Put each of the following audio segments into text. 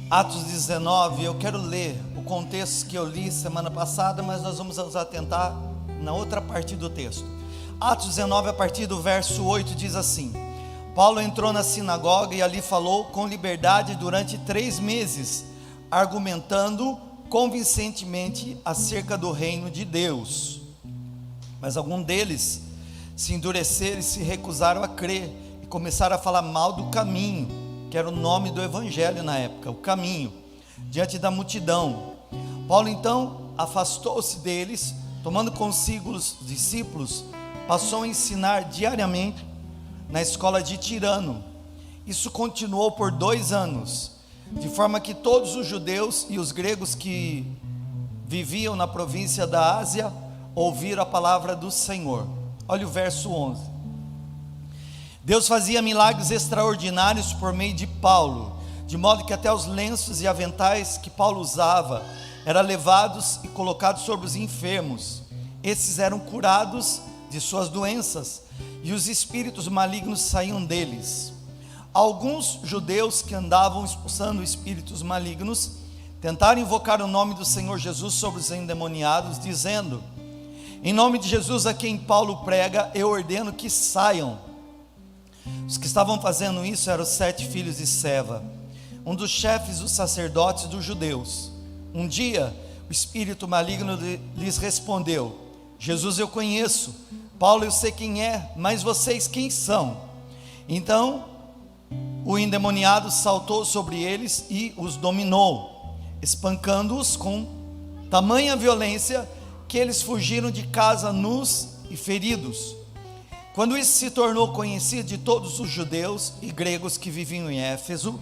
Atos 19, eu quero ler o contexto que eu li semana passada, mas nós vamos nos atentar na outra parte do texto. Atos 19, a partir do verso 8, diz assim: Paulo entrou na sinagoga e ali falou com liberdade durante 3 meses, argumentando convincentemente acerca do reino de Deus. Mas alguns deles se endureceram e se recusaram a crer, e começaram a falar mal do caminho, que era o nome do evangelho na época, o caminho, diante da multidão. Paulo então afastou-se deles, tomando consigo os discípulos, passou a ensinar diariamente na escola de Tirano. Isso continuou por 2 anos, de forma que todos os judeus e os gregos que viviam na província da Ásia ouviram a palavra do Senhor. Olha o verso 11. Deus fazia milagres extraordinários por meio de Paulo, de modo que até os lenços e aventais que Paulo usava eram levados e colocados sobre os enfermos. Esses eram curados de suas doenças, e os espíritos malignos saíam deles. Alguns judeus que andavam expulsando espíritos malignos tentaram invocar o nome do Senhor Jesus sobre os endemoniados, dizendo: em nome de Jesus a quem Paulo prega, eu ordeno que saiam. Os que estavam fazendo isso eram os 7 filhos de Seva, um dos chefes dos sacerdotes dos judeus. Um dia o espírito maligno lhes respondeu: Jesus eu conheço, Paulo eu sei quem é, mas vocês quem são? Então o endemoniado saltou sobre eles e os dominou, espancando-os com tamanha violência que eles fugiram de casa nus e feridos. Quando isso se tornou conhecido de todos os judeus e gregos que viviam em Éfeso,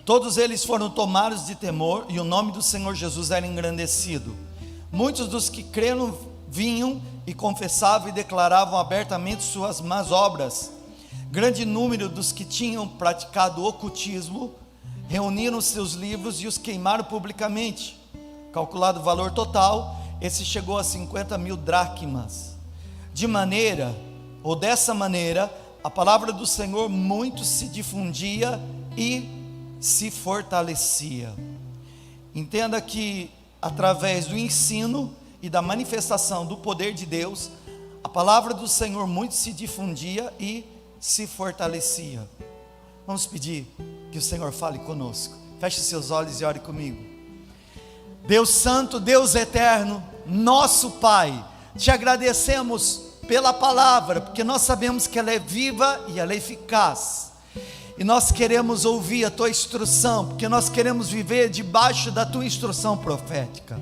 todos eles foram tomados de temor, e o nome do Senhor Jesus era engrandecido. Muitos dos que creram vinham e confessavam e declaravam abertamente suas más obras. Grande número dos que tinham praticado ocultismo reuniram seus livros e os queimaram publicamente. Calculado o valor total, esse chegou a 50.000 dracmas. Dessa maneira, a palavra do Senhor muito se difundia e se fortalecia. Entenda que através do ensino e da manifestação do poder de Deus, a palavra do Senhor muito se difundia e se fortalecia. Vamos pedir que o Senhor fale conosco. Feche seus olhos e ore comigo. Deus Santo, Deus Eterno, nosso Pai, te agradecemos pela palavra, porque nós sabemos que ela é viva e ela é eficaz, e nós queremos ouvir a tua instrução, porque nós queremos viver debaixo da tua instrução profética.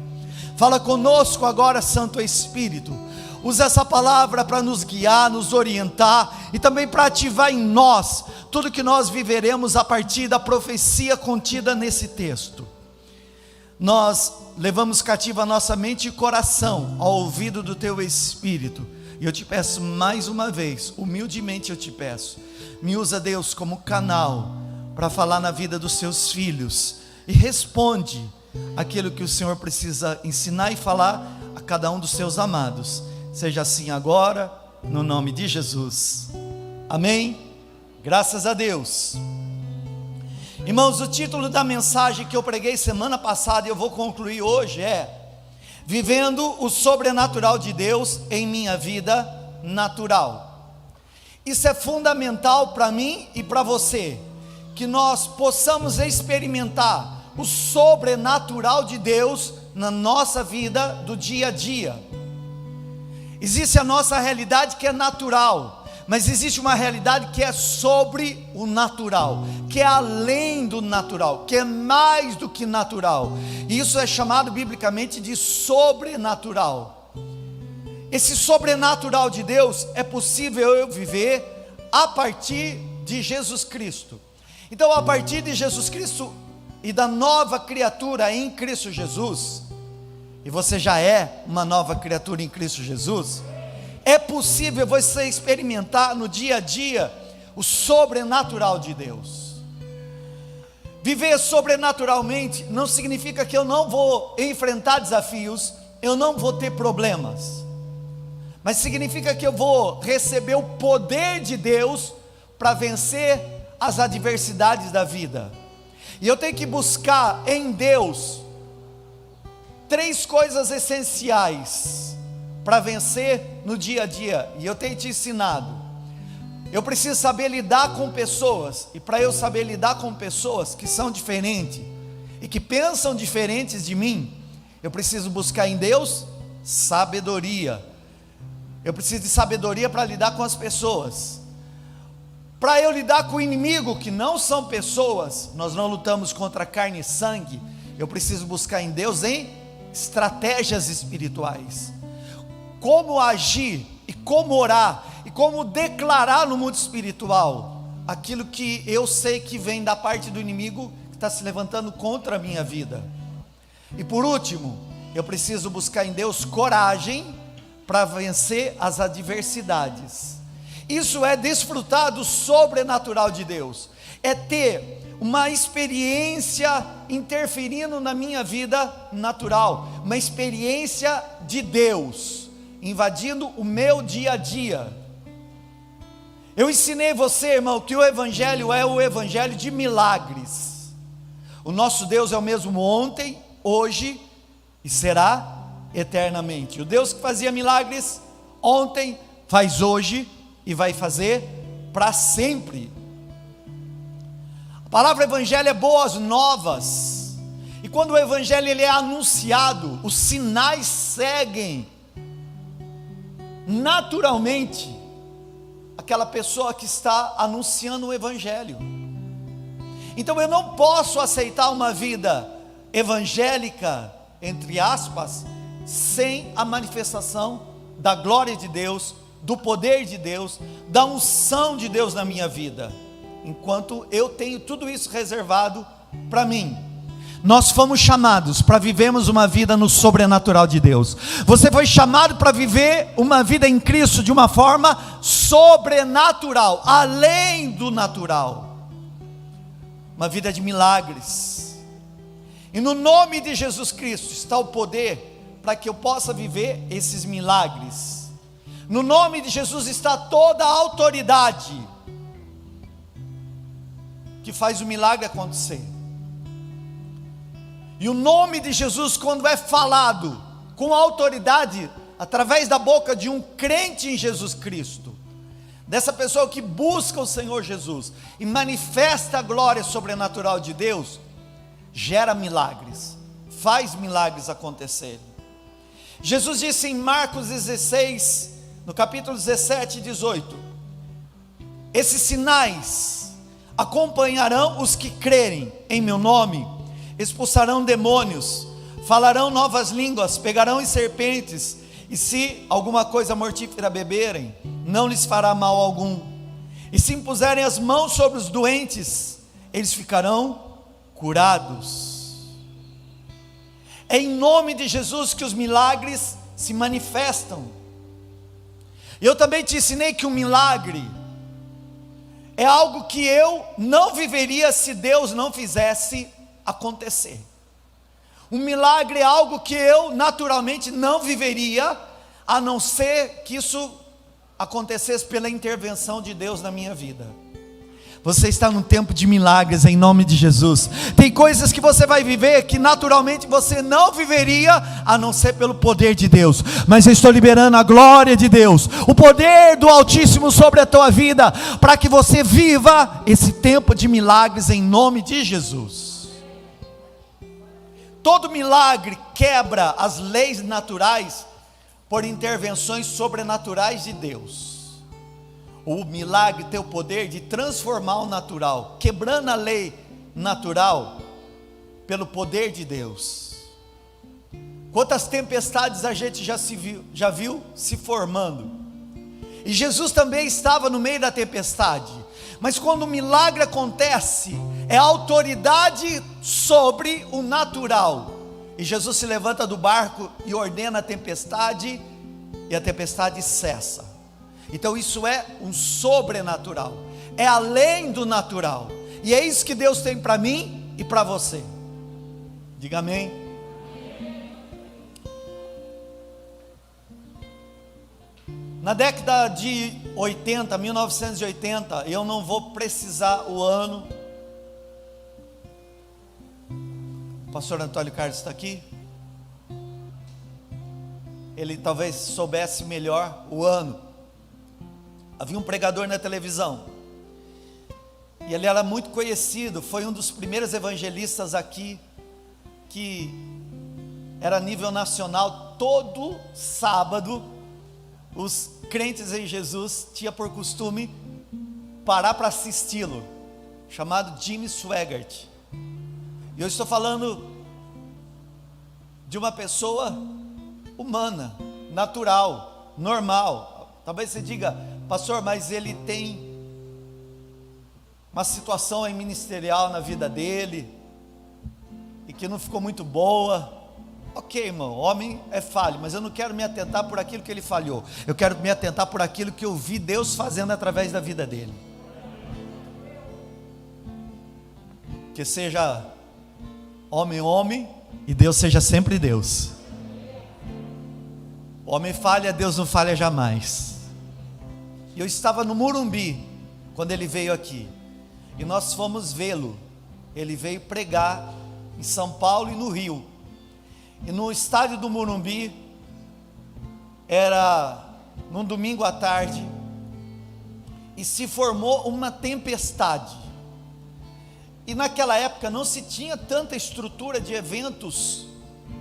Fala conosco agora, Santo Espírito. Usa essa palavra para nos guiar, nos orientar, e também para ativar em nós tudo que nós viveremos a partir da profecia contida nesse texto. Nós levamos cativa a nossa mente e coração ao ouvido do teu Espírito, e eu te peço mais uma vez, humildemente eu te peço, me usa, Deus, como canal para falar na vida dos seus filhos, e responde aquilo que o Senhor precisa ensinar e falar a cada um dos seus amados. Seja assim agora, no nome de Jesus, amém? Graças a Deus. Irmãos, o título da mensagem que eu preguei semana passada e eu vou concluir hoje é: Vivendo o sobrenatural de Deus em minha vida natural. Isso é fundamental para mim e para você, que nós possamos experimentar o sobrenatural de Deus na nossa vida do dia a dia. Existe a nossa realidade que é natural, mas existe uma realidade que é sobre o natural, que é além do natural, que é mais do que natural. E isso é chamado biblicamente de sobrenatural. Esse sobrenatural de Deus é possível eu viver a partir de Jesus Cristo. Então, a partir de Jesus Cristo e da nova criatura em Cristo Jesus, e você já é uma nova criatura em Cristo Jesus, é possível você experimentar no dia a dia o sobrenatural de Deus. Viver sobrenaturalmente não significa que eu não vou enfrentar desafios, eu não vou ter problemas, mas significa que eu vou receber o poder de Deus para vencer as adversidades da vida. E eu tenho que buscar em Deus 3 coisas essenciais para vencer no dia a dia. E eu tenho te ensinado. Eu preciso saber lidar com pessoas. E para eu saber lidar com pessoas que são diferentes e que pensam diferentes de mim, eu preciso buscar em Deus sabedoria. Eu preciso de sabedoria para lidar com as pessoas. Para eu lidar com o inimigo, que não são pessoas, nós não lutamos contra carne e sangue. Eu preciso buscar em Deus em estratégias espirituais. Como agir e como orar e como declarar no mundo espiritual aquilo que eu sei que vem da parte do inimigo que está se levantando contra a minha vida. E por último, eu preciso buscar em Deus coragem para vencer as adversidades. Isso é desfrutar do sobrenatural de Deus, é ter uma experiência interferindo na minha vida natural, uma experiência de Deus, invadindo o meu dia a dia. Eu ensinei você, irmão, que o Evangelho é o Evangelho de milagres. O nosso Deus é o mesmo ontem, hoje e será eternamente. O Deus que fazia milagres ontem, faz hoje e vai fazer para sempre. A palavra evangelho é boas novas. E quando o evangelho ele é anunciado, os sinais seguem naturalmente aquela pessoa que está anunciando o evangelho. Então eu não posso aceitar uma vida evangélica, entre aspas, sem a manifestação da glória de Deus, do poder de Deus, da unção de Deus na minha vida. Enquanto eu tenho tudo isso reservado para mim. Nós fomos chamados para vivermos uma vida no sobrenatural de Deus. Você foi chamado para viver uma vida em Cristo de uma forma sobrenatural, além do natural. Uma vida de milagres. E no nome de Jesus Cristo está o poder para que eu possa viver esses milagres. No nome de Jesus está toda a autoridade que faz o milagre acontecer. E o nome de Jesus, quando é falado com autoridade, através da boca de um crente em Jesus Cristo, dessa pessoa que busca o Senhor Jesus e manifesta a glória sobrenatural de Deus, gera milagres, faz milagres acontecerem. Jesus disse em Marcos 16, no capítulo 17 e 18: esses sinais acompanharão os que crerem em meu nome, expulsarão demônios, falarão novas línguas, pegarão em serpentes, e se alguma coisa mortífera beberem, não lhes fará mal algum, e se impuserem as mãos sobre os doentes, eles ficarão curados. É em nome de Jesus que os milagres se manifestam. Eu também te ensinei que um milagre é algo que eu não viveria se Deus não fizesse acontecer. Um milagre é algo que eu naturalmente não viveria, a não ser que isso acontecesse pela intervenção de Deus na minha vida. Você está num tempo de milagres em nome de Jesus. Tem coisas que você vai viver que naturalmente você não viveria, a não ser pelo poder de Deus. Mas eu estou liberando a glória de Deus, o poder do Altíssimo sobre a tua vida, para que você viva esse tempo de milagres em nome de Jesus. Todo milagre quebra as leis naturais por intervenções sobrenaturais de Deus. O milagre tem o poder de transformar o natural, quebrando a lei natural pelo poder de Deus. Quantas tempestades a gente já viu se formando. E Jesus também estava no meio da tempestade. Mas quando o milagre acontece, é autoridade sobre o natural. E Jesus se levanta do barco e ordena a tempestade, e a tempestade cessa. Então isso é um sobrenatural, é além do natural, e é isso que Deus tem para mim e para você. Diga amém. Na década de 80, 1980, eu não vou precisar o ano, O pastor Antônio Carlos está aqui? Ele talvez soubesse melhor o ano. Havia um pregador na televisão, e ele era muito conhecido, foi um dos primeiros evangelistas aqui, que era a nível nacional. Todo sábado, os crentes em Jesus tinham por costume parar para assisti-lo, chamado Jimmy Swaggart. E eu estou falando de uma pessoa humana, natural, normal. Talvez você diga: pastor, mas ele tem uma situação aí ministerial na vida dele, e que não ficou muito boa. Ok, irmão, homem é falho, mas eu não quero me atentar por aquilo que ele falhou. Eu quero me atentar por aquilo que eu vi Deus fazendo através da vida dele. Que seja homem, homem, e Deus seja sempre Deus. O homem falha, Deus não falha jamais. E eu estava no Morumbi quando ele veio aqui, e nós fomos vê-lo. Ele veio pregar em São Paulo e no Rio, e no estádio do Morumbi, era num domingo à tarde, e se formou uma tempestade. E naquela época não se tinha tanta estrutura de eventos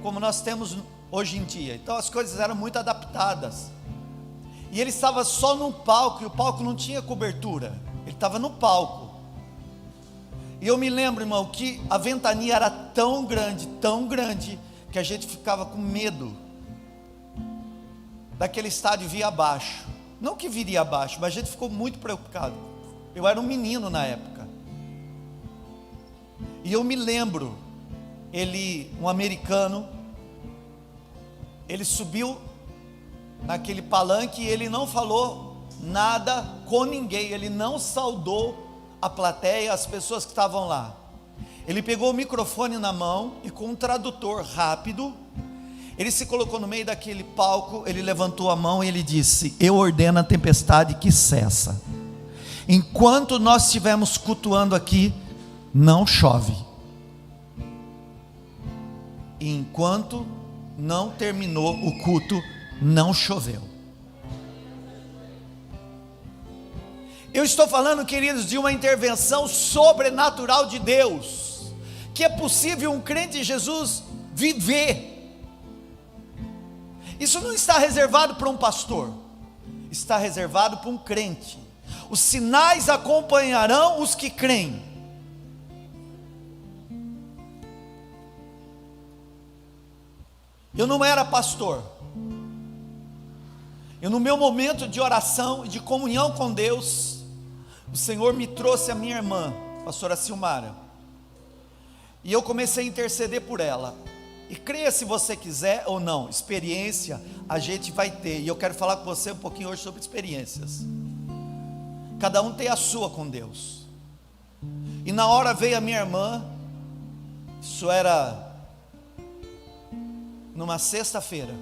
como nós temos hoje em dia, então as coisas eram muito adaptadas. E ele estava só num palco, e o palco não tinha cobertura, ele estava no palco. E eu me lembro, irmão, que a ventania era tão grande, que a gente ficava com medo daquele estádio vir abaixo. Não que viria abaixo, mas a gente ficou muito preocupado. Eu era um menino na época, e eu me lembro, ele, um americano, ele subiu naquele palanque, e ele não falou nada com ninguém, ele não saudou a plateia, as pessoas que estavam lá. Ele pegou o microfone na mão, e com um tradutor rápido, ele se colocou no meio daquele palco, ele levantou a mão e ele disse: eu ordeno a tempestade que cessa. Enquanto nós estivermos cultuando aqui, não chove. E enquanto não terminou o culto, não choveu. Eu estou falando, queridos, de uma intervenção sobrenatural de Deus, que é possível um crente em Jesus viver. Isso não está reservado para um pastor, está reservado para um crente. Os sinais acompanharão os que creem. Eu não era pastor. Eu, no meu momento de oração e de comunhão com Deus, o Senhor me trouxe a minha irmã, pastora Silmara, e eu comecei a interceder por ela. E creia se você quiser ou não, experiência a gente vai ter, e eu quero falar com você um pouquinho hoje sobre experiências. Cada um tem a sua com Deus. E na hora veio a minha irmã, isso era numa sexta-feira,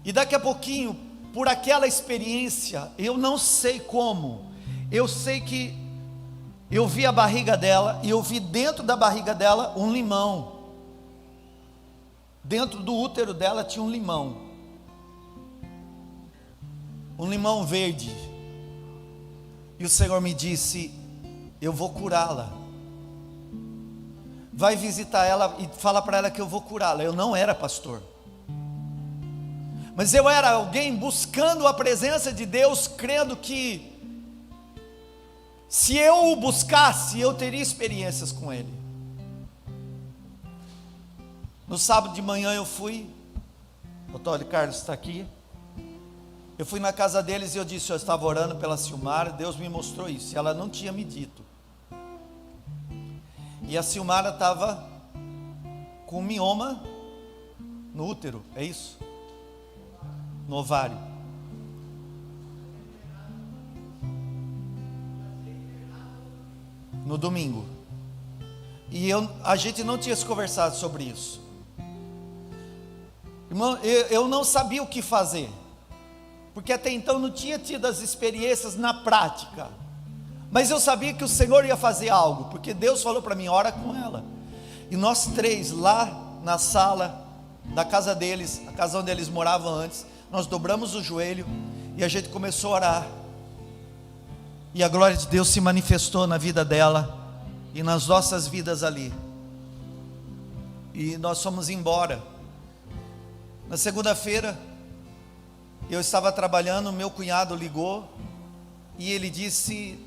e daqui a pouquinho, por aquela experiência, eu não sei como, eu sei que eu vi a barriga dela, e eu vi dentro da barriga dela um limão. Dentro do útero dela tinha um limão verde, e o Senhor me disse: eu vou curá-la, vai visitar ela e fala para ela que eu vou curá-la. Eu não era pastor, mas eu era alguém buscando a presença de Deus, crendo que se eu o buscasse, eu teria experiências com Ele. No sábado de manhã eu fui, o Antônio Carlos está aqui, eu fui na casa deles e eu disse: eu estava orando pela Silmara, Deus me mostrou isso, e ela não tinha me dito. E a Silmara estava com mioma no útero, é isso? No ovário. No domingo. E a gente não tinha se conversado sobre isso. Irmão, eu não sabia o que fazer, porque até então não tinha tido as experiências na prática. Mas eu sabia que o Senhor ia fazer algo, porque Deus falou para mim: ora com ela. E nós três lá na sala da casa deles, a casa onde eles moravam antes, nós dobramos o joelho e a gente começou a orar. E a glória de Deus se manifestou na vida dela e nas nossas vidas ali. E nós fomos embora. Na segunda-feira, eu estava trabalhando, meu cunhado ligou e ele disse: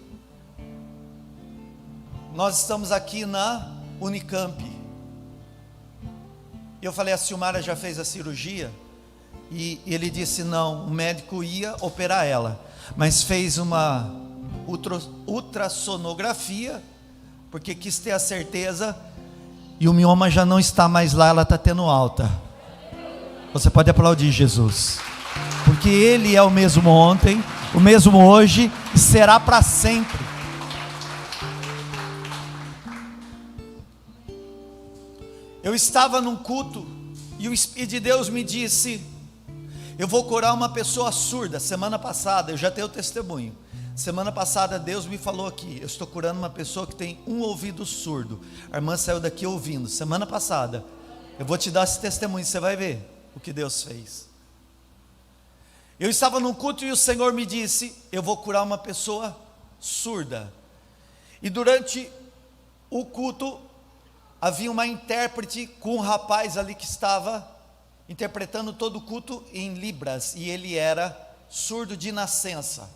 nós estamos aqui na Unicamp. Eu falei: a Silmara já fez a cirurgia? E ele disse: não, o médico ia operar ela, mas fez uma ultrassonografia, porque quis ter a certeza, e o mioma já não está mais lá, ela está tendo alta. Você pode aplaudir Jesus, porque Ele é o mesmo ontem, o mesmo hoje e será para sempre. Eu estava num culto e o Espírito de Deus me disse: eu vou curar uma pessoa surda. Semana passada, eu já tenho testemunho. Semana passada Deus me falou aqui: eu estou curando uma pessoa que tem um ouvido surdo. A irmã saiu daqui ouvindo. Semana passada, eu vou te dar esse testemunho, você vai ver o que Deus fez. Eu estava num culto e o Senhor me disse: eu vou curar uma pessoa surda. E durante o culto, havia uma intérprete com um rapaz ali que estava interpretando todo o culto em libras, e ele era surdo de nascença.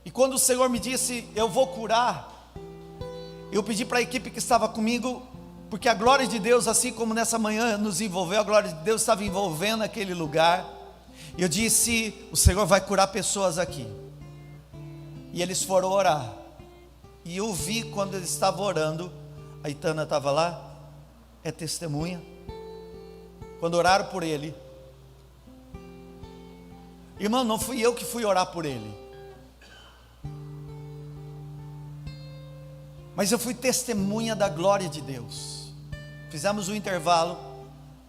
E quando o Senhor me disse: eu vou curar, eu pedi para a equipe que estava comigo, porque a glória de Deus, assim como nessa manhã nos envolveu, a glória de Deus estava envolvendo aquele lugar. Eu disse: o Senhor vai curar pessoas aqui. E eles foram orar, e eu vi quando eles estavam orando, a Itana estava lá, é testemunha. Quando oraram por ele, irmão, não fui eu que fui orar por ele, mas eu fui testemunha da glória de Deus. Fizemos um intervalo,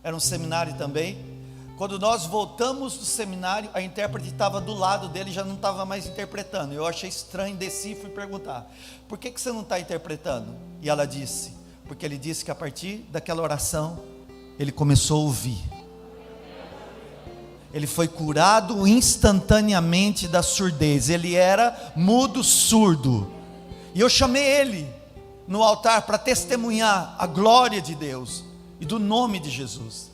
era um seminário também. Quando nós voltamos do seminário, a intérprete estava do lado dele, já não estava mais interpretando. Eu achei estranho, desci e fui perguntar: por que você não está interpretando? E ela disse: porque ele disse que a partir daquela oração, ele começou a ouvir. Ele foi curado instantaneamente da surdez. Ele era mudo surdo. E eu chamei ele no altar para testemunhar a glória de Deus e do nome de Jesus.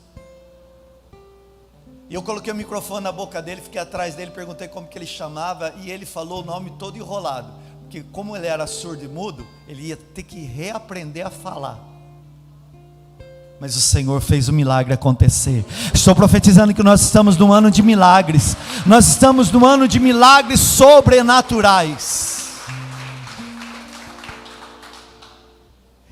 E eu coloquei o microfone na boca dele, fiquei atrás dele, perguntei como que ele chamava, e ele falou o nome todo enrolado, porque como ele era surdo e mudo, ele ia ter que reaprender a falar. Mas o Senhor fez o milagre acontecer. Estou profetizando que nós estamos num ano de milagres. Nós estamos num ano de milagres sobrenaturais.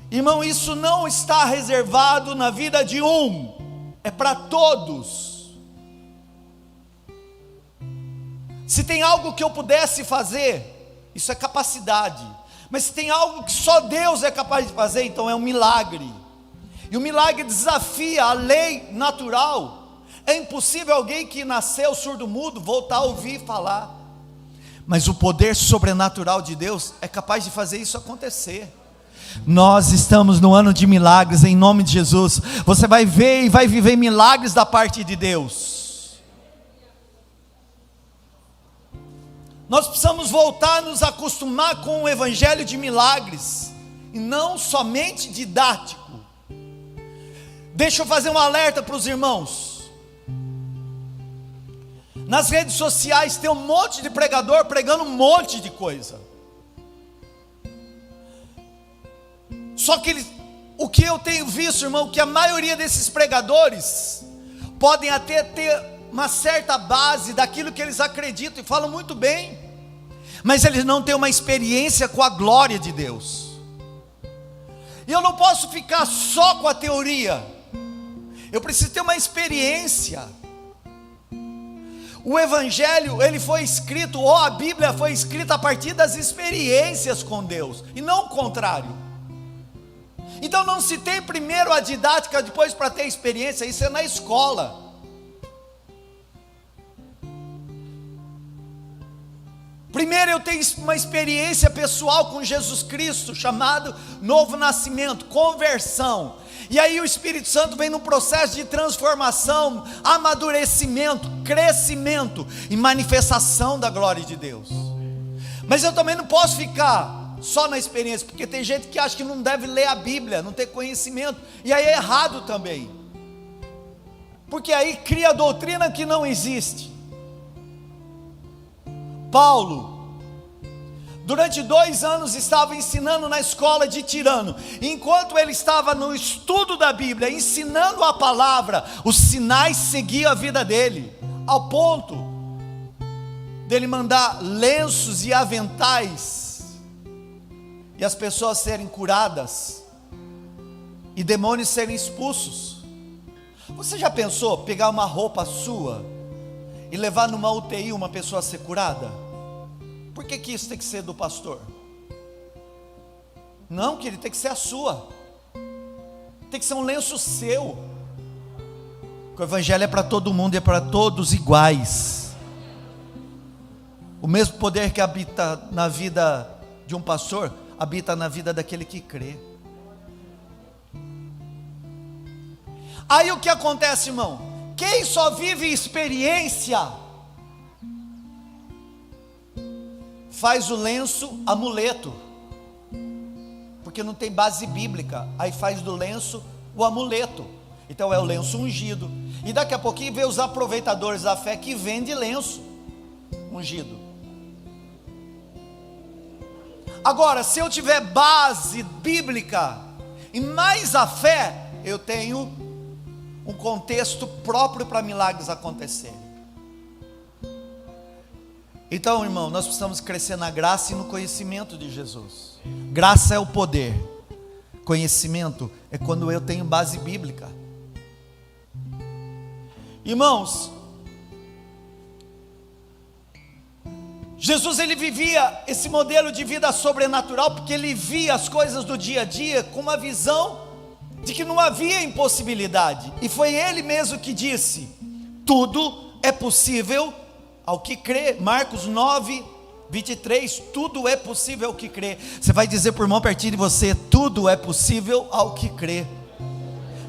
Irmão, isso não está reservado na vida de um, é para todos. Se tem algo que eu pudesse fazer, isso é capacidade. Mas se tem algo que só Deus é capaz de fazer, então é um milagre. E o milagre desafia a lei natural. É impossível alguém que nasceu surdo-mudo voltar a ouvir falar. Mas o poder sobrenatural de Deus é capaz de fazer isso acontecer. Nós estamos no ano de milagres, em nome de Jesus. Você vai ver e vai viver milagres da parte de Deus. Nós precisamos voltar a nos acostumar com o evangelho de milagres, e não somente didático. Deixa eu fazer um alerta para os irmãos. Nas redes sociais tem um monte de pregador pregando um monte de coisa. Só que o que eu tenho visto, irmão, que a maioria desses pregadores podem até ter uma certa base daquilo que eles acreditam e falam muito bem, mas eles não têm uma experiência com a glória de Deus. E eu não posso ficar só com a teoria, eu preciso ter uma experiência. O evangelho, ele foi escrito, ou a Bíblia foi escrita a partir das experiências com Deus, e não o contrário. Então não se tem primeiro a didática, depois para ter experiência, isso é na escola. Primeiro eu tenho uma experiência pessoal com Jesus Cristo, chamado novo nascimento, conversão. E aí o Espírito Santo vem num processo de transformação, amadurecimento, crescimento e manifestação da glória de Deus. Mas eu também não posso ficar só na experiência, porque tem gente que acha que não deve ler a Bíblia, não ter conhecimento, e aí é errado também, porque aí cria doutrina que não existe. Paulo, durante 2 anos estava ensinando na escola de Tirano. Enquanto ele estava no estudo da Bíblia, ensinando a palavra, os sinais seguiam a vida dele, ao ponto dele mandar lenços e aventais, e as pessoas serem curadas, e demônios serem expulsos. Você já pensou pegar uma roupa sua e levar numa UTI uma pessoa a ser curada? Por que isso tem que ser do pastor? Não, querido, tem que ser a sua. Tem que ser um lenço seu. O evangelho é para todo mundo e é para todos iguais. O mesmo poder que habita na vida de um pastor, habita na vida daquele que crê. Aí o que acontece, irmão? Quem só vive experiência faz o lenço amuleto, porque não tem base bíblica, aí faz do lenço o amuleto. Então é o lenço ungido, e daqui a pouquinho vê os aproveitadores da fé que vendem lenço ungido. Agora, se eu tiver base bíblica e mais a fé, eu tenho um contexto próprio para milagres acontecerem. Então, irmão, nós precisamos crescer na graça e no conhecimento de Jesus. Graça é o poder, conhecimento é quando eu tenho base bíblica. Irmãos, Jesus, ele vivia esse modelo de vida sobrenatural, porque ele via as coisas do dia a dia com uma visão de que não havia impossibilidade, e foi ele mesmo que disse: tudo é possível ao que crê. Marcos 9:23, tudo é possível ao que crê. Você vai dizer para o irmão pertinho de você: tudo é possível ao que crê.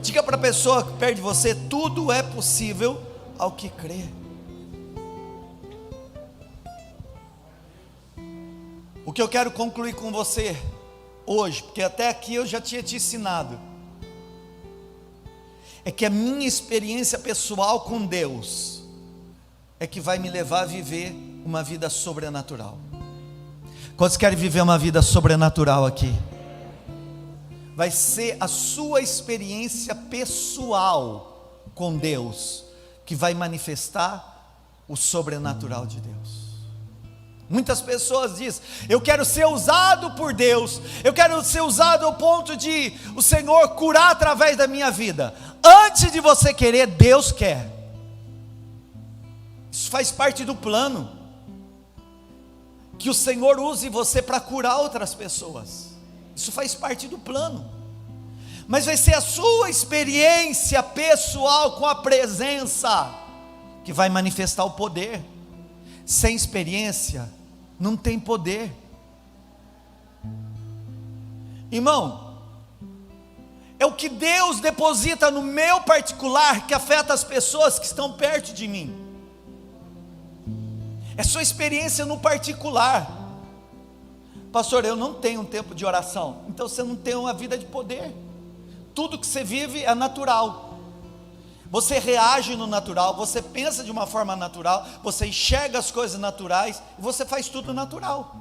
Diga para a pessoa perto de você: tudo é possível ao que crê. O que eu quero concluir com você hoje, porque até aqui eu já tinha te ensinado, é que a minha experiência pessoal com Deus é que vai me levar a viver uma vida sobrenatural. Quantos querem viver uma vida sobrenatural aqui? Vai ser a sua experiência pessoal com Deus que vai manifestar o sobrenatural de Deus. Muitas pessoas dizem: eu quero ser usado por Deus, eu quero ser usado ao ponto de o Senhor curar através da minha vida. Antes de você querer, Deus quer. Isso faz parte do plano, que o Senhor use você para curar outras pessoas. Isso faz parte do plano. Mas vai ser a sua experiência pessoal com a presença que vai manifestar o poder. Sem experiência não tem poder. Irmão, é o que Deus deposita no meu particular que afeta as pessoas que estão perto de mim. É sua experiência no particular. Pastor, eu não tenho um tempo de oração. Então você não tem uma vida de poder. Tudo que você vive é natural. Você reage no natural, você pensa de uma forma natural, você enxerga as coisas naturais, e você faz tudo natural.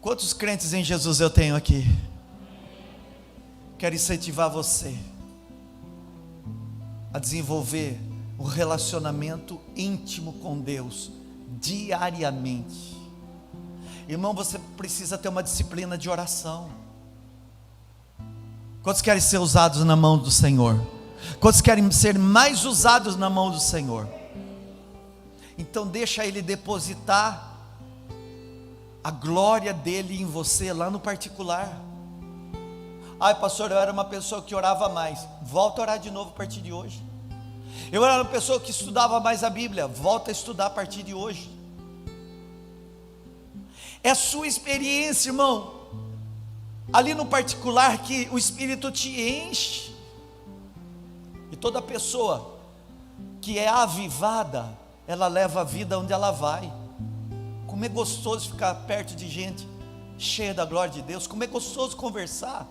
Quantos crentes em Jesus eu tenho aqui? Quero incentivar você a desenvolver um relacionamento íntimo com Deus, diariamente. Irmão, você precisa ter uma disciplina de oração. Quantos querem ser usados na mão do Senhor? Quantos querem ser mais usados na mão do Senhor? Então deixa Ele depositar a glória dEle em você, lá no particular. Ai pastor, eu era uma pessoa que orava mais. Volta a orar de novo a partir de hoje. Eu era uma pessoa que estudava mais a Bíblia, volta a estudar a partir de hoje. É a sua experiência, irmão, ali no particular, que o Espírito te enche. E toda pessoa que é avivada, ela leva a vida onde ela vai. Como é gostoso ficar perto de gente cheia da glória de Deus, como é gostoso conversar.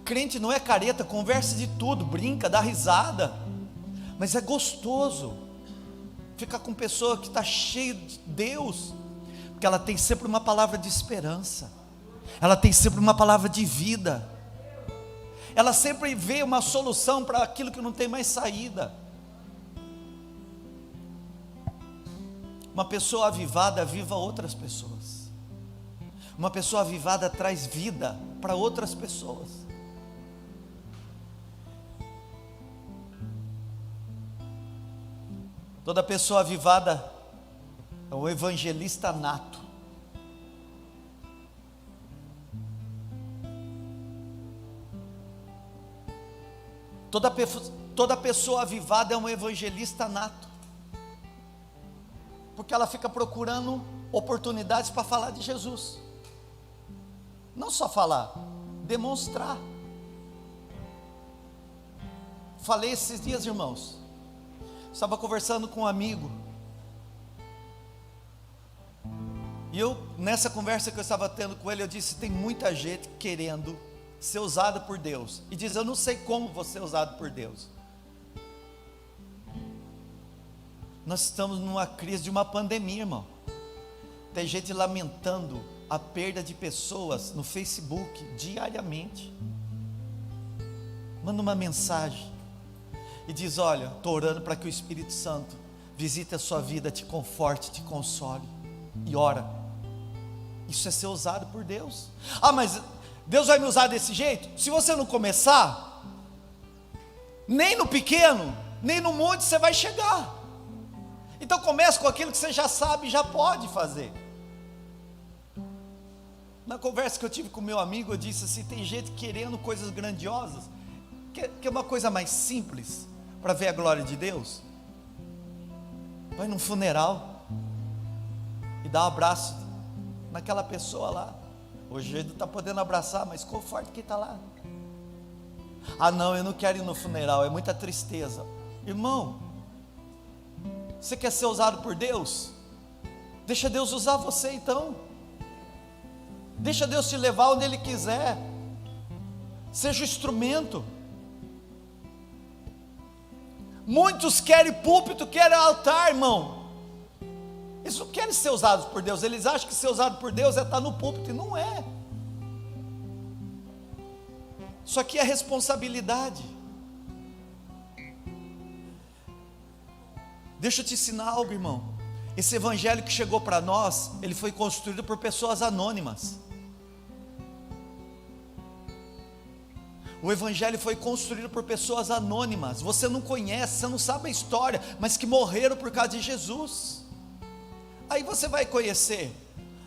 Crente não é careta, conversa de tudo, brinca, dá risada, mas é gostoso ficar com pessoa que está cheia de Deus, porque ela tem sempre uma palavra de esperança, ela tem sempre uma palavra de vida, ela sempre vê uma solução para aquilo que não tem mais saída. Uma pessoa avivada aviva outras pessoas, uma pessoa avivada traz vida para outras pessoas. Toda pessoa avivada é um evangelista nato. Toda pessoa avivada é um evangelista nato, porque ela fica procurando oportunidades para falar de Jesus. Não só falar, demonstrar. Falei esses dias, irmãos, estava conversando com um amigo, e nessa conversa que eu estava tendo com ele, eu disse: tem muita gente querendo ser usada por Deus, e diz: eu não sei como vou ser usado por Deus. Nós estamos numa crise de uma pandemia, irmão. Tem gente lamentando a perda de pessoas no Facebook diariamente. Manda uma mensagem e diz: olha, estou orando para que o Espírito Santo visite a sua vida, te conforte, te console, e ora. Isso é ser usado por Deus. Ah, mas Deus vai me usar desse jeito? Se você não começar, nem no pequeno, nem no monte você vai chegar. Então comece com aquilo que você já sabe e já pode fazer. Na conversa que eu tive com meu amigo, eu disse assim: tem gente querendo coisas grandiosas, que é uma coisa mais simples, para ver a glória de Deus. Vai num funeral e dá um abraço naquela pessoa lá. Hoje ele não está podendo abraçar, mas conforta quem está lá. Ah não, eu não quero ir no funeral, é muita tristeza. Irmão, você quer ser usado por Deus? Deixa Deus usar você então. Deixa Deus te levar onde Ele quiser. Seja o instrumento. Muitos querem púlpito, querem altar, irmão. Eles não querem ser usados por Deus. Eles acham que ser usado por Deus é estar no púlpito, e não é. Isso aqui é responsabilidade. Deixa eu te ensinar algo, irmão. Esse evangelho que chegou para nós, ele foi construído por pessoas anônimas. O evangelho foi construído por pessoas anônimas. Você não conhece, você não sabe a história, mas que morreram por causa de Jesus. Aí você vai conhecer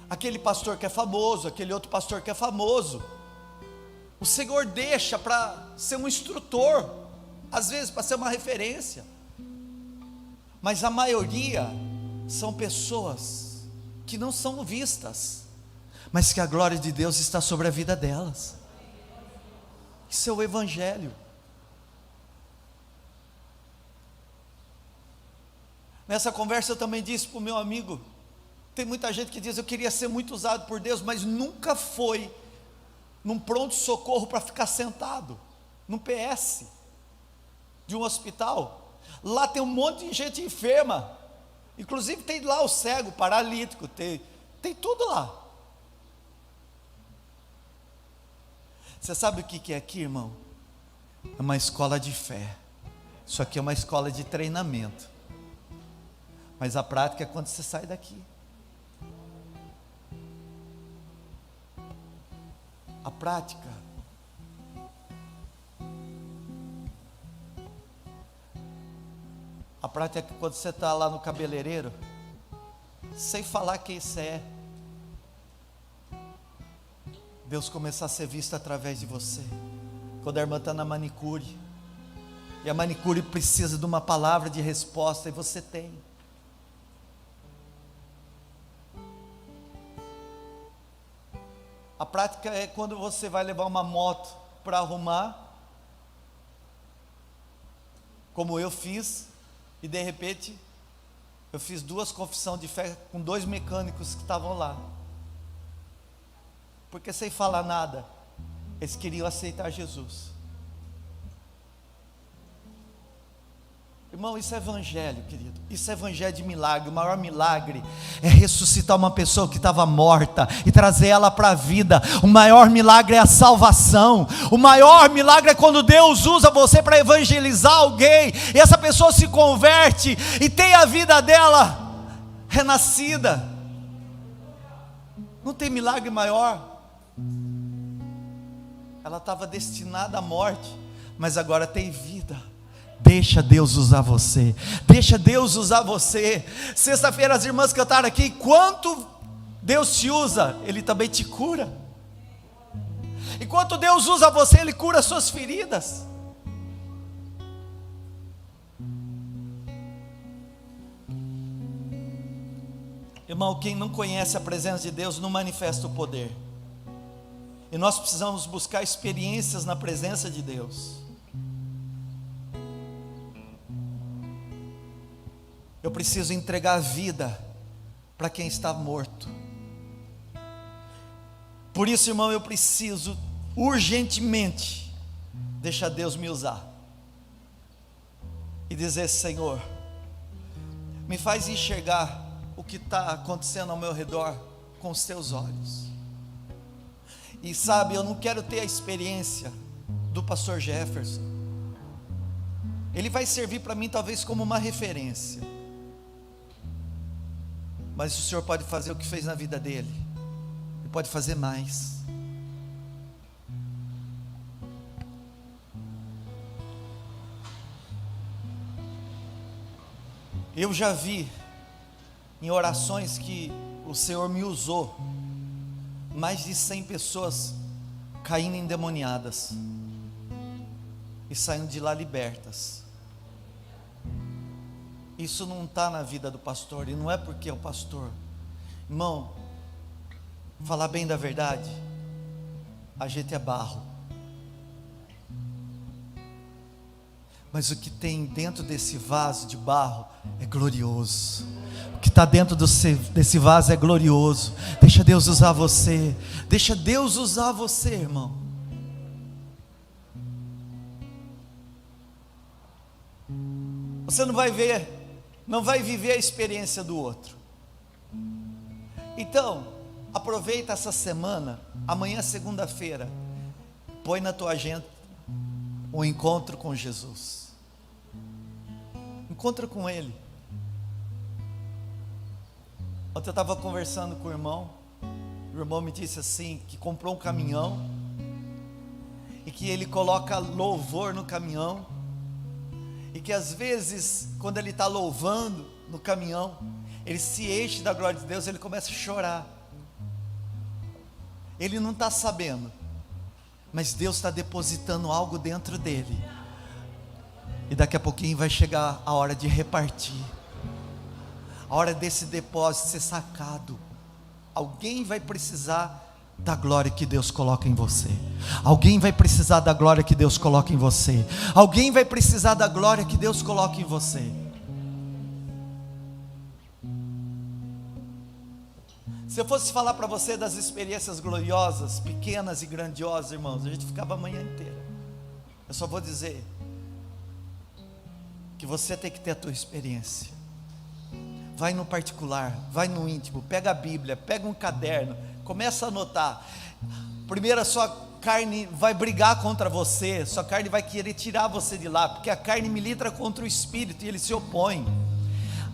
aquele pastor que é famoso, aquele outro pastor que é famoso. O Senhor deixa para ser um instrutor, às vezes para ser uma referência, mas a maioria são pessoas que não são vistas, mas que a glória de Deus está sobre a vida delas. Isso é o evangelho. Nessa conversa eu também disse para o meu amigo: tem muita gente que diz: eu queria ser muito usado por Deus, mas nunca foi num pronto-socorro para ficar sentado, num PS de um hospital. Lá tem um monte de gente enferma, inclusive tem lá o cego, paralítico, tem tudo lá. Você sabe o que é aqui, irmão? É uma escola de fé. Isso aqui é uma escola de treinamento, mas a prática é quando você sai daqui. A prática. A prática é quando você está lá no cabeleireiro, sem falar quem você é, Deus começar a ser visto através de você. Quando a irmã está na manicure, E a manicure precisa de uma palavra de resposta, e você tem. A prática é quando você vai levar uma moto para arrumar, como eu fiz, e de repente eu fiz 2 confissões de fé com 2 mecânicos que estavam lá, porque sem falar nada, eles queriam aceitar Jesus. Irmão, isso é evangelho, querido. Isso é evangelho de milagre. O maior milagre é ressuscitar uma pessoa que estava morta e trazer ela para a vida. O maior milagre é a salvação. O maior milagre é quando Deus usa você para evangelizar alguém, e essa pessoa se converte e tem a vida dela renascida. Não tem milagre maior. Ela estava destinada à morte, mas agora tem vida. Deixa Deus usar você. Deixa Deus usar você. Sexta-feira as irmãs cantaram aqui. Quanto Deus te usa, Ele também te cura. Enquanto Deus usa você, Ele cura as suas feridas. Irmão, quem não conhece a presença de Deus não manifesta o poder. E nós precisamos buscar experiências na presença de Deus. Eu preciso entregar a vida para quem está morto. Por isso, irmão, eu preciso urgentemente deixar Deus me usar e dizer: Senhor, me faz enxergar o que está acontecendo ao meu redor com os teus olhos. E sabe, eu não quero ter a experiência do pastor Jefferson. Ele vai servir para mim talvez como uma referência, mas o Senhor pode fazer o que fez na vida dele, e pode fazer mais. Eu já vi em orações que o Senhor me usou, mais de 100 pessoas caindo endemoniadas e saindo de lá libertas. Isso não está na vida do pastor, e não é porque é o pastor. Irmão, falar bem da verdade, a gente é barro, mas o que tem dentro desse vaso de barro é glorioso. O que está dentro desse vaso é glorioso. Deixa Deus usar você. Deixa Deus usar você, irmão. Você não vai viver a experiência do outro. Então, aproveita essa semana. Amanhã, segunda-feira, põe na tua agenda um encontro com Jesus. Encontra com Ele. Ontem eu estava conversando com o irmão me disse assim, que comprou um caminhão, e que ele coloca louvor no caminhão, e que às vezes, quando ele está louvando no caminhão, ele se enche da glória de Deus, ele começa a chorar. Ele não está sabendo, mas Deus está depositando algo dentro dele, e daqui a pouquinho vai chegar a hora de repartir, a hora desse depósito ser sacado. Alguém vai precisar da glória que Deus coloca em você. Alguém vai precisar da glória que Deus coloca em você. Alguém vai precisar da glória que Deus coloca em você. Se eu fosse falar para você das experiências gloriosas, pequenas e grandiosas, irmãos, a gente ficava a manhã inteira. Eu só vou dizer que você tem que ter a tua experiência. Vai no particular, vai no íntimo, pega a Bíblia, pega um caderno, começa a anotar. Primeiro, a sua carne vai brigar contra você, sua carne vai querer tirar você de lá, porque a carne milita contra o espírito e ele se opõe.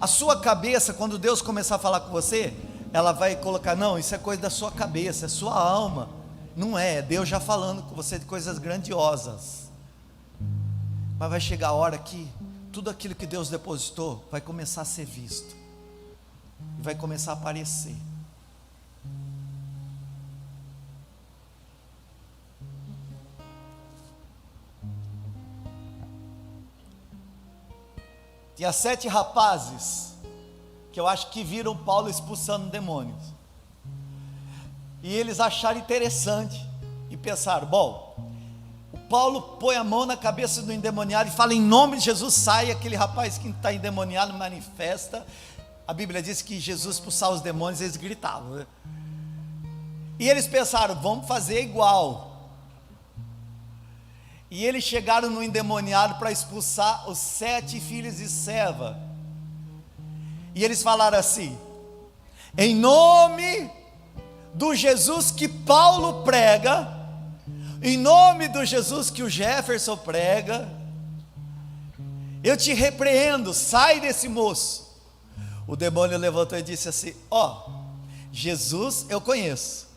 A sua cabeça, quando Deus começar a falar com você, ela vai colocar: não, isso é coisa da sua cabeça, é sua alma. Não é Deus já falando com você de coisas grandiosas. Mas vai chegar a hora que tudo aquilo que Deus depositou vai começar a ser visto, vai começar a aparecer. Tinha 7 rapazes, que eu acho que viram Paulo expulsando demônios, e eles acharam interessante, e pensaram, bom, o Paulo põe a mão na cabeça do endemoniado, e fala, em nome de Jesus, sai. Aquele rapaz que está endemoniado manifesta. A Bíblia diz que Jesus expulsava os demônios, eles gritavam, né? E eles pensaram, vamos fazer igual. E eles chegaram no endemoniado para expulsar os 7 filhos de Seva. E eles falaram assim, em nome do Jesus que Paulo prega, em nome do Jesus que o Jefferson prega, eu te repreendo, sai desse moço. O demônio levantou e disse assim, ó, Jesus eu conheço,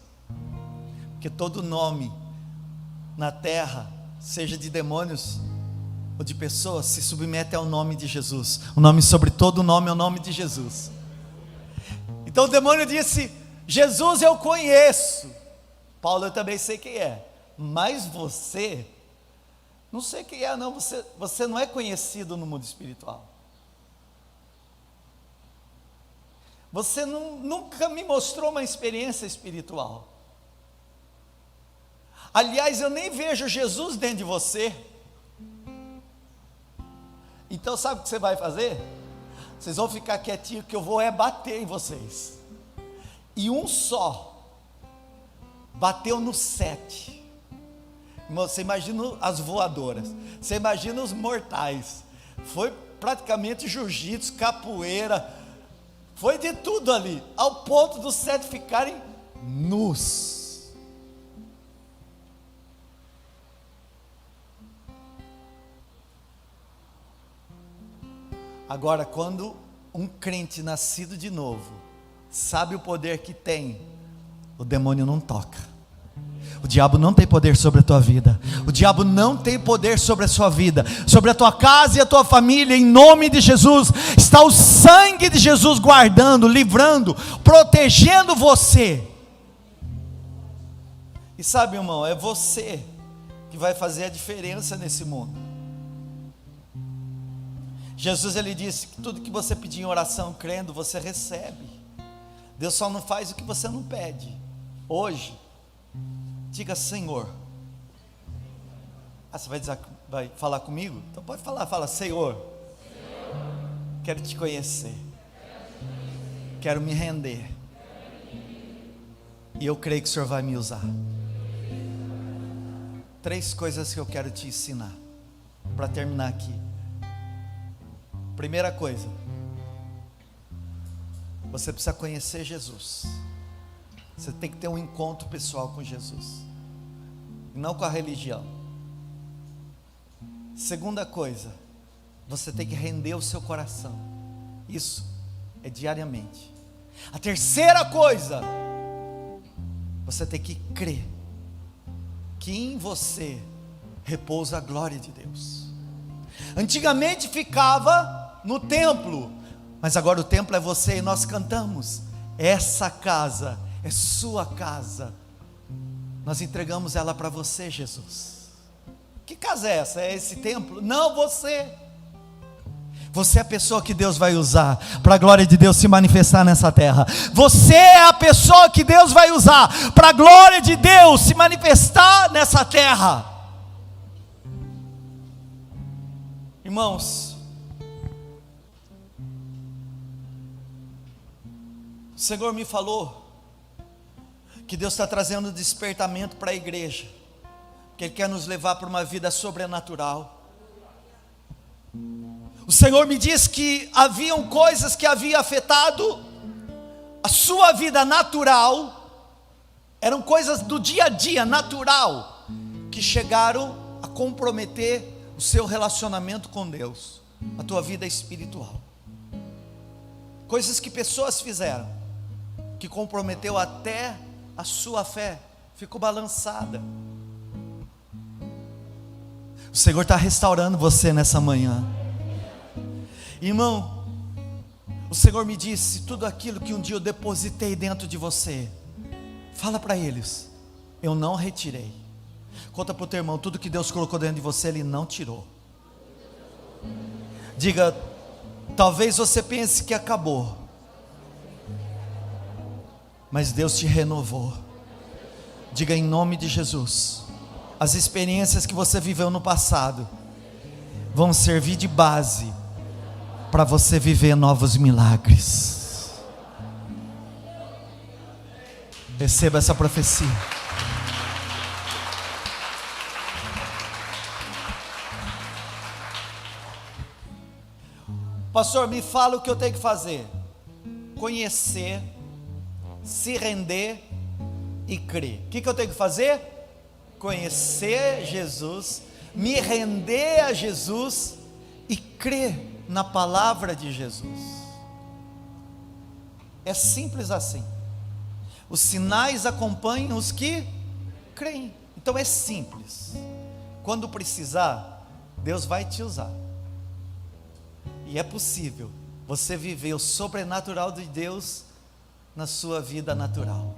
porque todo nome na terra, seja de demônios ou de pessoas, se submete ao nome de Jesus. O nome sobre todo nome é o nome de Jesus. Então o demônio disse, Jesus eu conheço, Paulo eu também sei quem é, mas você, não sei quem é não, você não é conhecido no mundo espiritual. Você nunca me mostrou uma experiência espiritual. Aliás, eu nem vejo Jesus dentro de você. Então sabe o que você vai fazer? Vocês vão ficar quietinhos, que eu vou bater em vocês. E um só bateu no 7. Irmão, você imagina as voadoras, você imagina os mortais. Foi praticamente jiu-jitsu, capoeira, foi de tudo ali, ao ponto dos 7 ficarem nus. Agora, quando um crente nascido de novo sabe o poder que tem, o demônio não toca. O diabo não tem poder sobre a tua vida. O diabo não tem poder sobre a sua vida, sobre a tua casa e a tua família. Em nome de Jesus, está o sangue de Jesus guardando, livrando, protegendo você. E sabe, irmão, é você que vai fazer a diferença nesse mundo. Jesus, ele disse que tudo que você pedir em oração, crendo, você recebe. Deus só não faz o que você não pede. Hoje, diga, Senhor. Você vai falar comigo? Então pode falar, fala, Senhor, quero te conhecer, quero me render, e eu creio que o Senhor vai me usar. 3 coisas que eu quero te ensinar, para terminar aqui. Primeira coisa, você precisa conhecer Jesus. Você tem que ter um encontro pessoal com Jesus, não com a religião. Segunda coisa, você tem que render o seu coração. Isso é diariamente. A terceira coisa, você tem que crer que em você repousa a glória de Deus. Antigamente ficava no templo, mas agora o templo é você, e nós cantamos, essa casa é sua casa, nós entregamos ela para você, Jesus. Que casa é essa? É esse templo? Não, você é a pessoa que Deus vai usar para a glória de Deus se manifestar nessa terra. Você é a pessoa que Deus vai usar para a glória de Deus se manifestar nessa terra. Irmãos, o Senhor me falou que Deus está trazendo despertamento para a igreja, que Ele quer nos levar para uma vida sobrenatural. O Senhor me disse que haviam coisas que haviam afetado a sua vida natural, eram coisas do dia a dia, natural, que chegaram a comprometer o seu relacionamento com Deus, a tua vida espiritual. Coisas que pessoas fizeram, que comprometeu até a sua fé, ficou balançada. O Senhor está restaurando você nessa manhã. Irmão, o Senhor me disse, tudo aquilo que um dia eu depositei dentro de você, fala para eles, eu não retirei. Conta para o teu irmão, tudo que Deus colocou dentro de você, Ele não tirou. Diga, Talvez você pense que acabou, mas Deus te renovou. Diga em nome de Jesus: as experiências que você viveu no passado vão servir de base para você viver novos milagres. Receba essa profecia. Pastor, me fala o que eu tenho que fazer. Conhecer, se render e crer. O que eu tenho que fazer? Conhecer Jesus, me render a Jesus e crer na palavra de Jesus. É simples assim. Os sinais acompanham os que creem. Então é simples. Quando precisar, Deus vai te usar. E é possível você viver o sobrenatural de Deus na sua vida natural.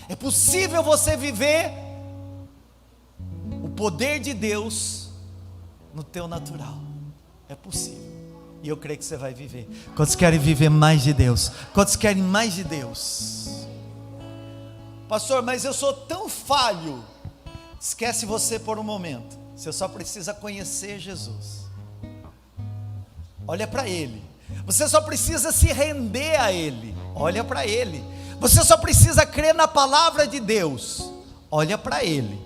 É possível você viver o poder de Deus no teu natural. É possível. E eu creio que você vai viver. Quantos querem viver mais de Deus? Quantos querem mais de Deus? Pastor, mas eu sou tão falho. Esquece você por um momento. Você só precisa conhecer Jesus. Olha para Ele. Você só precisa se render a Ele. Olha para Ele. Você só precisa crer na palavra de Deus. Olha para Ele.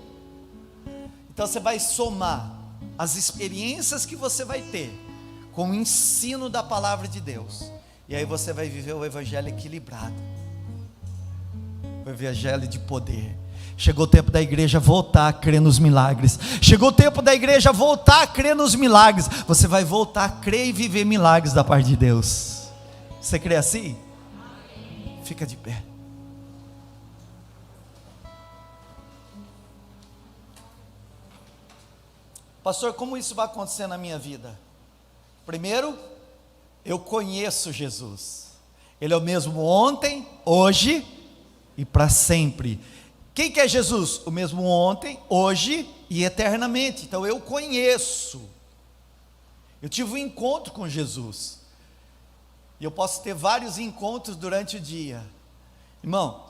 Então você vai somar as experiências que você vai ter com o ensino da palavra de Deus. E aí você vai viver o evangelho equilibrado. O evangelho de poder. Chegou o tempo da igreja voltar a crer nos milagres. Chegou o tempo da igreja voltar a crer nos milagres. Você vai voltar a crer e viver milagres da parte de Deus. Você crê assim? Fica de pé. Pastor, como isso vai acontecer na minha vida? Primeiro, eu conheço Jesus. Ele é o mesmo ontem, hoje e para sempre. Quem que é Jesus? O mesmo ontem, hoje e eternamente. Então eu conheço. Eu tive um encontro com Jesus. E eu posso ter vários encontros durante o dia. Irmão,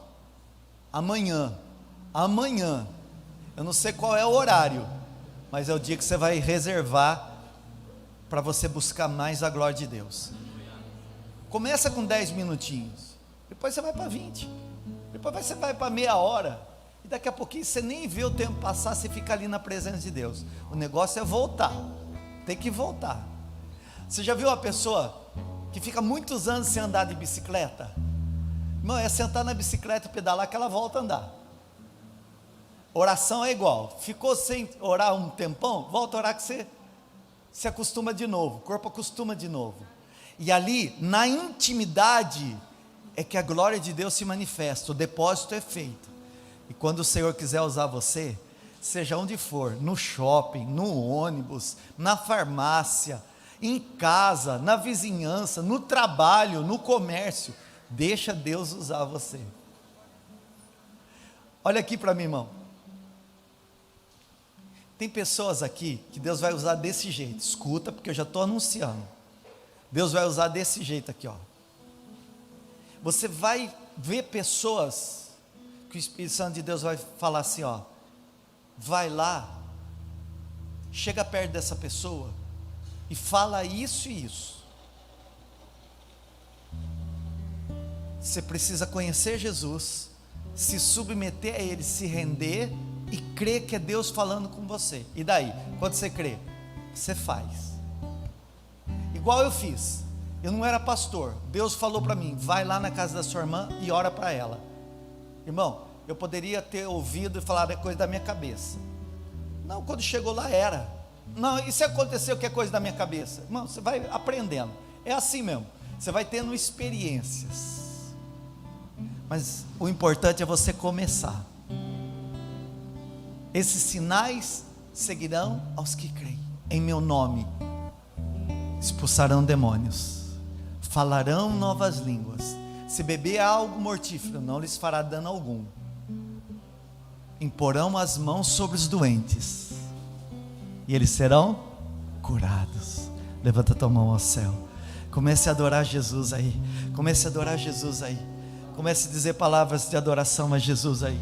amanhã, eu não sei qual é o horário, mas é o dia que você vai reservar para você buscar mais a glória de Deus. Começa com 10 minutinhos, depois você vai para 20, depois você vai para meia hora, e daqui a pouquinho você nem vê o tempo passar, você fica ali na presença de Deus. O negócio é voltar, tem que voltar. Você já viu uma pessoa que fica muitos anos sem andar de bicicleta? Irmão, é sentar na bicicleta e pedalar que ela volta a andar. Oração é igual. Ficou sem orar um tempão, volta a orar que você se acostuma de novo, o corpo acostuma de novo. E ali, na intimidade, é que a glória de Deus se manifesta, o depósito é feito. E quando o Senhor quiser usar você, seja onde for, no shopping, no ônibus, na farmácia, em casa, na vizinhança, no trabalho, no comércio, deixa Deus usar você. Olha aqui para mim, irmão. Tem pessoas aqui que Deus vai usar desse jeito. Escuta, porque eu já estou anunciando. Deus vai usar desse jeito aqui, ó. Você vai ver pessoas que o Espírito Santo de Deus vai falar assim, ó. Vai lá, chega perto dessa pessoa e fala isso e isso. Você precisa conhecer Jesus, se submeter a Ele, se render e crer que é Deus falando com você. E daí, quando você crê, você faz. Igual eu fiz. Eu não era pastor. Deus falou para mim, vai lá na casa da sua irmã e ora para ela. Irmão, eu poderia ter ouvido e falado, é coisa da minha cabeça. Não, quando chegou lá era. Não, e se aconteceu que é coisa da minha cabeça? Irmão, você vai aprendendo. É assim mesmo. Você vai tendo experiências. Mas o importante é você começar. Esses sinais seguirão aos que creem. Em meu nome expulsarão demônios, falarão novas línguas. Se beber algo mortífero, não lhes fará dano algum. Imporão as mãos sobre os doentes e eles serão curados. Levanta tua mão ao céu. Comece a adorar Jesus aí. Comece a adorar Jesus aí. Comece a dizer palavras de adoração a Jesus aí.